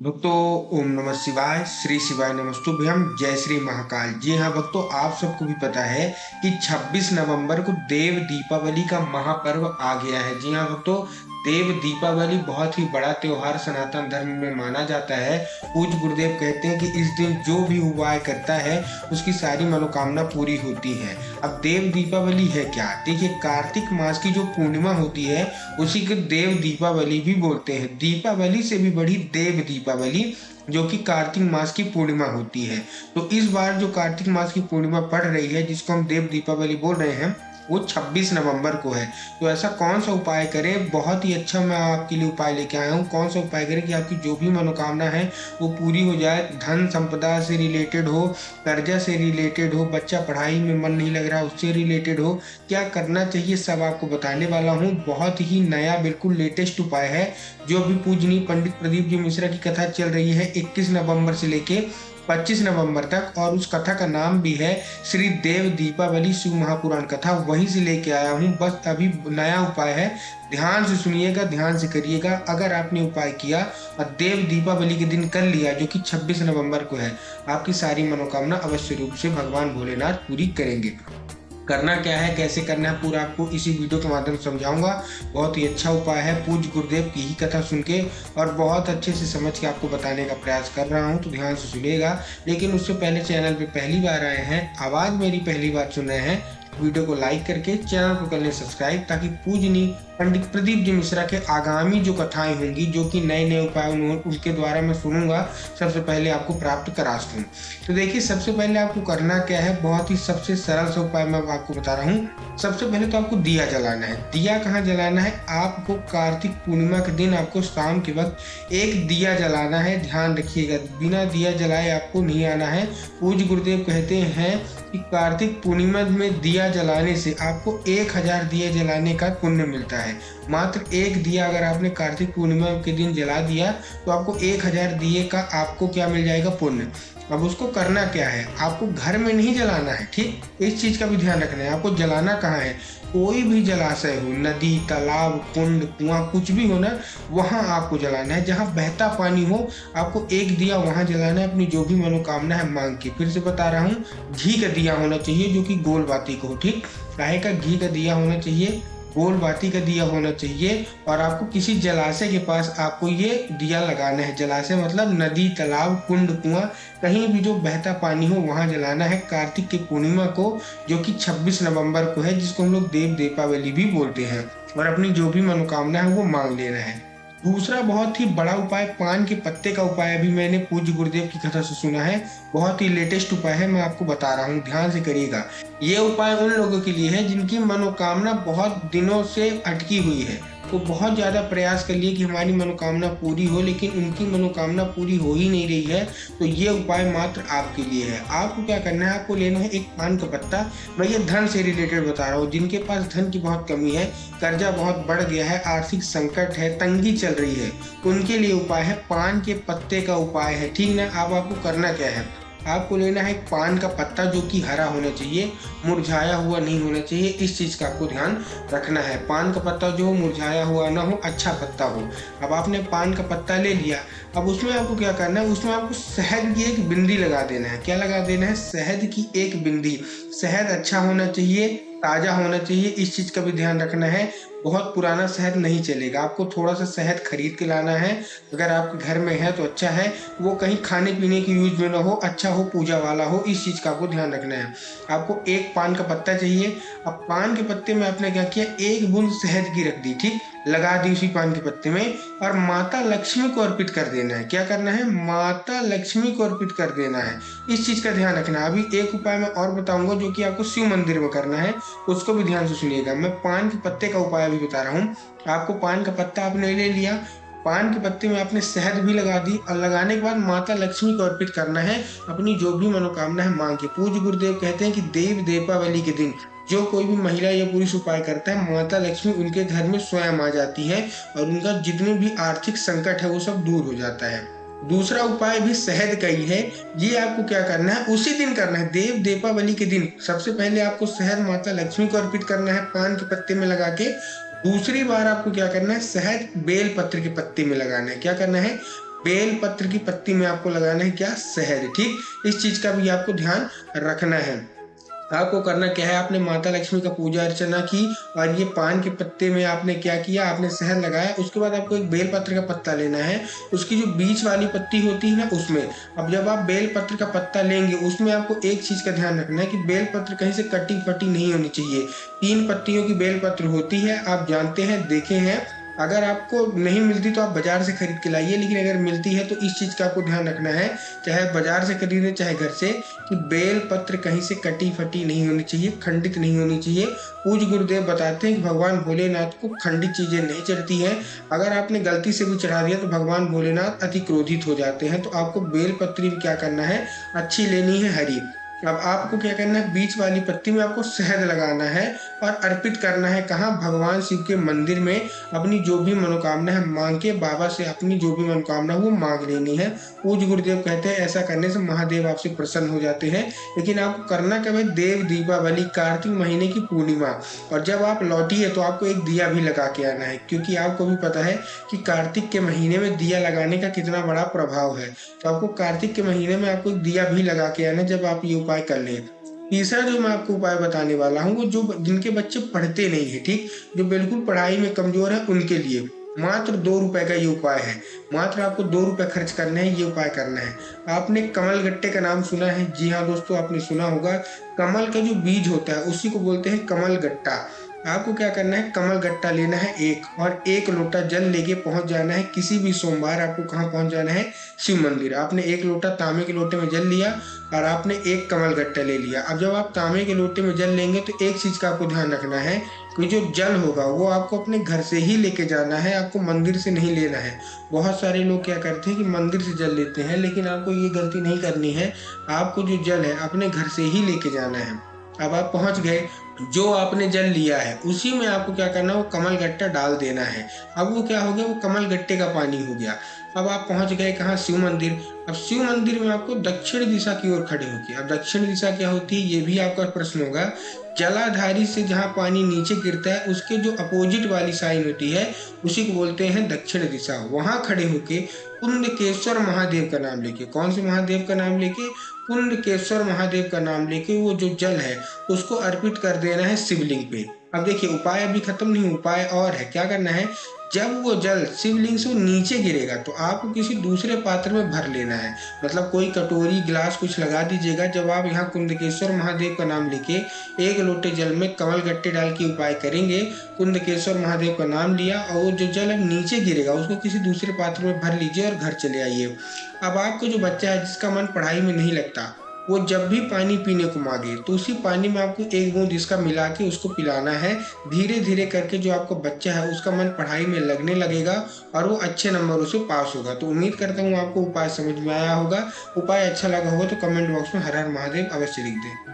भक्तों, ओम नमः शिवाय। श्री शिवाय नमस्तुभ्यम। जय श्री महाकाल। जी हाँ भक्तों, आप सबको भी पता है कि 26 नवंबर को देव दीपावली का महापर्व आ गया है। जी हाँ भक्तों, देव दीपावली बहुत ही बड़ा त्योहार सनातन धर्म में माना जाता है। पूज्य गुरुदेव कहते हैं कि इस दिन जो भी उपाय करता है उसकी सारी मनोकामना पूरी होती है। अब देव दीपावली है क्या? देखिए, कार्तिक मास की जो पूर्णिमा होती है उसी को देव दीपावली भी बोलते हैं। दीपावली से भी बड़ी देव दीपावली, जो कि कार्तिक मास की पूर्णिमा होती है। तो इस बार जो कार्तिक मास की पूर्णिमा पड़ रही है, जिसको हम देव दीपावली बोल रहे हैं, वो 26 नवंबर को है। तो ऐसा कौन सा उपाय करें? बहुत ही अच्छा मैं आपके लिए उपाय लेके आया हूँ। कौन सा उपाय करें कि आपकी जो भी मनोकामना है वो पूरी हो जाए। धन संपदा से रिलेटेड हो, कर्जा से रिलेटेड हो, बच्चा पढ़ाई में मन नहीं लग रहा उससे रिलेटेड हो, क्या करना चाहिए सब आपको बताने वाला हूँ। बहुत ही नया बिल्कुल लेटेस्ट उपाय है जो अभी पूजनीय पंडित प्रदीप जी मिश्रा की कथा चल रही है 21 नवंबर से लेके 25 नवंबर तक, और उस कथा का नाम भी है श्री देव दीपावली शिव महापुराण कथा। वहीं से लेके आया हूँ। बस अभी नया उपाय है, ध्यान से सुनिएगा, ध्यान से करिएगा। अगर आपने उपाय किया और देव दीपावली के दिन कर लिया, जो कि 26 नवंबर को है, आपकी सारी मनोकामना अवश्य रूप से भगवान भोलेनाथ पूरी करेंगे। करना क्या है, कैसे करना है, पूरा आपको इसी वीडियो के माध्यम से समझाऊंगा। बहुत ही अच्छा उपाय है, पूज्य गुरुदेव की ही कथा सुन के और बहुत अच्छे से समझ के आपको बताने का प्रयास कर रहा हूं, तो ध्यान से सुनिएगा। लेकिन उससे पहले चैनल पे पहली बार आए हैं, आवाज़ मेरी पहली बार सुन रहे हैं, वीडियो को लाइक करके चैनल को कर लें सब्सक्राइब, ताकि पूजनीय पंडित प्रदीप जी मिश्रा के आगामी जो कथाएं होंगी, जो कि नए नए उपाय उनके द्वारा मैं सुनूंगा, सबसे पहले आपको प्राप्त करा सकूं। तो देखिए, सबसे पहले आपको करना क्या है, बहुत ही सबसे सरल सा उपाय मैं आपको बता रहा हूँ। सबसे पहले तो आपको दिया जलाना है। दिया कहाँ जलाना है? आपको कार्तिक पूर्णिमा के दिन आपको शाम के वक्त एक दिया जलाना है। ध्यान रखिएगा, बिना दिया जलाए आपको नहीं आना है। पूज्य गुरुदेव कहते हैं कि कार्तिक पूर्णिमा में दिया जलाने से आपको 1000 दिया जलाने का पुण्य मिलता है। मात्र एक दिया अगर आपने कार्तिक पूर्णिमा के दिन जला दिया तो आपको 1000 दिए का आपको क्या मिल जाएगा? पुण्य। अब उसको करना क्या है, आपको घर में नहीं जलाना है, ठीक? इस चीज का भी ध्यान रखना है। आपको जलाना कहाँ है? कोई भी जलाशय हो, नदी, तालाब, कुंड, कुआं, कुछ भी हो ना, वहां आपको जलाना है। जहां बहता पानी हो, आपको एक दिया वहां जलाना है, अपनी जो भी मनोकामना है मांग के। फिर से बता रहा हूँ, घी का दिया होना चाहिए, जो कि गोल बाती का हो, ठीक? गाय का घी का दिया होना चाहिए, गोल बाती का दिया होना चाहिए। और आपको किसी जलाशय के पास आपको ये दिया लगाना है। जलाशय मतलब नदी, तालाब, कुंड, कुआं, कहीं भी जो बहता पानी हो वहां जलाना है कार्तिक की पूर्णिमा को, जो कि 26 नवंबर को है, जिसको हम लोग देव दीपावली भी बोलते हैं। और अपनी जो भी मनोकामना है वो मांग लेना है। दूसरा बहुत ही बड़ा उपाय, पान के पत्ते का उपाय भी मैंने पूज्य गुरुदेव की कथा से सुना है। बहुत ही लेटेस्ट उपाय है, मैं आपको बता रहा हूँ, ध्यान से करिएगा। ये उपाय उन लोगों के लिए है जिनकी मनोकामना बहुत दिनों से अटकी हुई है। तो बहुत ज़्यादा प्रयास कर लिए कि हमारी मनोकामना पूरी हो, लेकिन उनकी मनोकामना पूरी हो ही नहीं रही है। तो ये उपाय मात्र आपके लिए है। आपको क्या करना है, आपको लेना है एक पान का पत्ता। मैं ये धन से रिलेटेड बता रहा हूँ। जिनके पास धन की बहुत कमी है, कर्जा बहुत बढ़ गया है, आर्थिक संकट है, तंगी चल रही है, उनके लिए उपाय है पान के पत्ते का उपाय है, ठीक ना? अब आपको करना क्या है, आपको लेना है एक पान का पत्ता, जो कि हरा होना चाहिए, मुरझाया हुआ नहीं होना चाहिए। इस चीज़ का आपको ध्यान रखना है। पान का पत्ता जो मुरझाया हुआ ना हो, अच्छा पत्ता हो। अब आपने पान का पत्ता ले लिया, अब उसमें आपको क्या करना है, उसमें आपको शहद की एक बिंदी लगा देना है। क्या लगा देना है? शहद की एक बिंदी। शहद अच्छा होना चाहिए, ताज़ा होना चाहिए, इस चीज़ का भी ध्यान रखना है। बहुत पुराना शहद नहीं चलेगा, आपको थोड़ा सा शहद खरीद के लाना है। अगर आपके घर में है तो अच्छा है, वो कहीं खाने पीने की यूज में ना हो, अच्छा हो, पूजा वाला हो, इस चीज़ का आपको ध्यान रखना है। आपको एक पान का पत्ता चाहिए। अब पान के पत्ते में आपने क्या किया, एक बूंद शहद की रख दी, ठीक? लगा दी उसी पान के पत्ते में, और माता लक्ष्मी को अर्पित कर देना है। क्या करना है? माता लक्ष्मी को अर्पित कर देना है। इस चीज़ का ध्यान रखना है। अभी एक उपाय मैं और बताऊंगा, जो कि आपको शिव मंदिर में करना है, उसको भी ध्यान से सुनिएगा। मैं पान के पत्ते का उपाय भी बता रहा हूँ। आपको पान का पत्ता आपने ले लिया, पान के पत्ते में आपने शहद भी लगा दी, और लगाने के बाद माता लक्ष्मी को अर्पित करना है, अपनी जो भी मनोकामना है मांग के। पूज्य गुरुदेव कहते हैं कि देव दीपावली के दिन जो कोई भी महिला या पुरुष उपाय करता है, माता लक्ष्मी उनके घर में स्वयं आ जाती है, और उनका जितने भी आर्थिक संकट है वो सब दूर हो जाता है। दूसरा उपाय भी शहद का ही है। ये आपको क्या करना है, उसी दिन करना है, देव दीपावली के दिन। सबसे पहले आपको शहद माता लक्ष्मी को अर्पित करना है पान के पत्ते में लगा के। दूसरी बार आपको क्या करना है, शहद बेल पत्र के पत्ते में लगाना है। क्या करना है, बेल पत्र की पत्ती में आपको लगाना है क्या, शहद। ठीक, इस चीज का भी आपको ध्यान रखना है। आपको करना क्या है, आपने माता लक्ष्मी का पूजा अर्चना की और ये पान के पत्ते में आपने क्या किया, आपने शहद लगाया। उसके बाद आपको एक बेल पत्र का पत्ता लेना है, उसकी जो बीच वाली पत्ती होती है ना उसमें। अब जब आप बेल पत्र का पत्ता लेंगे उसमें आपको एक चीज का ध्यान रखना है कि बेल पत्र कहीं से कटी फटी नहीं होनी चाहिए। 3 पत्तियों की बेल पत्र होती है, आप जानते हैं, देखे हैं। अगर आपको नहीं मिलती तो आप बाजार से खरीद के लाइए, लेकिन अगर मिलती है तो इस चीज का आपको ध्यान रखना है, चाहे बाजार से खरीदे चाहे घर से, कि बेल पत्र कहीं से कटी फटी नहीं होनी चाहिए, खंडित नहीं होनी चाहिए। पूज्य गुरुदेव बताते हैं कि भगवान भोलेनाथ को खंडित चीजें नहीं चढ़ती हैं। अगर आपने गलती से भी चढ़ा दिया तो भगवान भोलेनाथ अति क्रोधित हो जाते हैं। तो आपको बेल पत्री में क्या करना है, अच्छी लेनी है, हरी। अब आपको क्या करना है, बीच वाली पत्ती में आपको शहद लगाना है और अर्पित करना है कहाँ, भगवान शिव के मंदिर में। अपनी जो भी मनोकामना है मांग के, बाबा से अपनी जो भी मनोकामना वो मांग लेनी है। पूज्य गुरुदेव कहते हैं ऐसा करने से महादेव आपसे प्रसन्न हो जाते हैं। लेकिन आपको करना क्या है, देव दीपावली, कार्तिक महीने की पूर्णिमा, और जब आप लौटिए तो आपको एक दिया भी लगा के आना है, क्योंकि आपको भी पता है कि कार्तिक के महीने में दिया लगाने का कितना बड़ा प्रभाव है। तो आपको कार्तिक के महीने में आपको एक दिया भी लगा के आना जब आप ये उपाय कर लें। तीसरा जो मैं आपको उपाय बताने वाला हूँ वो जो जिनके बच्चे पढ़ते नहीं है, ठीक, जो बिल्कुल पढ़ाई में कमजोर है, उनके लिए मात्र 2 रुपए का ये उपाय है। मात्र आपको 2 रुपए खर्च करने हैं, ये उपाय करना है। आपने कमल गट्टे का नाम सुना है? जी हाँ दोस्तों, आपने सुना होगा। कमल का जो बीज होता है उसी को बोलते हैं कमल गट्टा। आपको क्या करना है, कमल गट्टा लेना है एक, और 1 लोटा जल लेके पहुंच जाना है किसी भी सोमवार। आपको कहाँ पहुंच जाना है, शिव मंदिर। आपने 1 लोटा तांबे के लोटे में जल लिया और आपने 1 कमल गट्टा ले लिया। अब जब आप तांबे के लोटे में जल लेंगे तो एक चीज का आपको ध्यान रखना है कि जो जल होगा वो आपको अपने घर से ही लेके जाना है, आपको मंदिर से नहीं लेना है। बहुत सारे लोग क्या करते हैं कि मंदिर से जल लेते हैं, लेकिन आपको ये गलती नहीं करनी है। आपको जो जल है अपने घर से ही लेके जाना है। अब आप पहुंच गए, जो आपने जल लिया है उसी में आपको क्या करना है, वो कमल गट्टा डाल देना है। अब वो क्या हो गया, वो कमल गट्टे का पानी हो गया। अब आप पहुंच गए कहाँ, शिव मंदिर। अब शिव मंदिर में आपको दक्षिण दिशा की ओर खड़े होके, अब दक्षिण दिशा क्या होती है ये भी आपका प्रश्न होगा। जलाधारी से जहाँ पानी नीचे गिरता है उसके जो अपोजिट वाली साइड होती है उसी को बोलते हैं दक्षिण दिशा। वहां खड़े होके कुंडकेश्वर महादेव का नाम लेके, कौन से महादेव का नाम लेके, कुंडकेश्वर महादेव का नाम लेके वो जो जल है उसको अर्पित कर देना है शिवलिंग पे। अब देखिए उपाय अभी खत्म नहीं, उपाय और है। क्या करना है, जब वो जल शिवलिंग से नीचे गिरेगा तो आपको किसी दूसरे पात्र में भर लेना है। मतलब कोई कटोरी गिलास कुछ लगा दीजिएगा। जब आप यहाँ कुंडकेश्वर महादेव का नाम लेके 1 लोटे जल में कमल गट्टे डाल के उपाय करेंगे, कुंडकेश्वर महादेव का नाम लिया, और वो जो जल अब नीचे गिरेगा उसको किसी दूसरे पात्र में भर लीजिए और घर चले आइए। अब आपको जो बच्चा है जिसका मन पढ़ाई में नहीं लगता, वो जब भी पानी पीने को मांगे तो उसी पानी में आपको 1 बूंद इसका मिला के उसको पिलाना है। धीरे धीरे करके जो आपका बच्चा है उसका मन पढ़ाई में लगने लगेगा और वो अच्छे नंबरों से पास होगा। तो उम्मीद करता हूँ आपको उपाय समझ में आया होगा। उपाय अच्छा लगा होगा तो कमेंट बॉक्स में हर हर महादेव अवश्य लिख दें।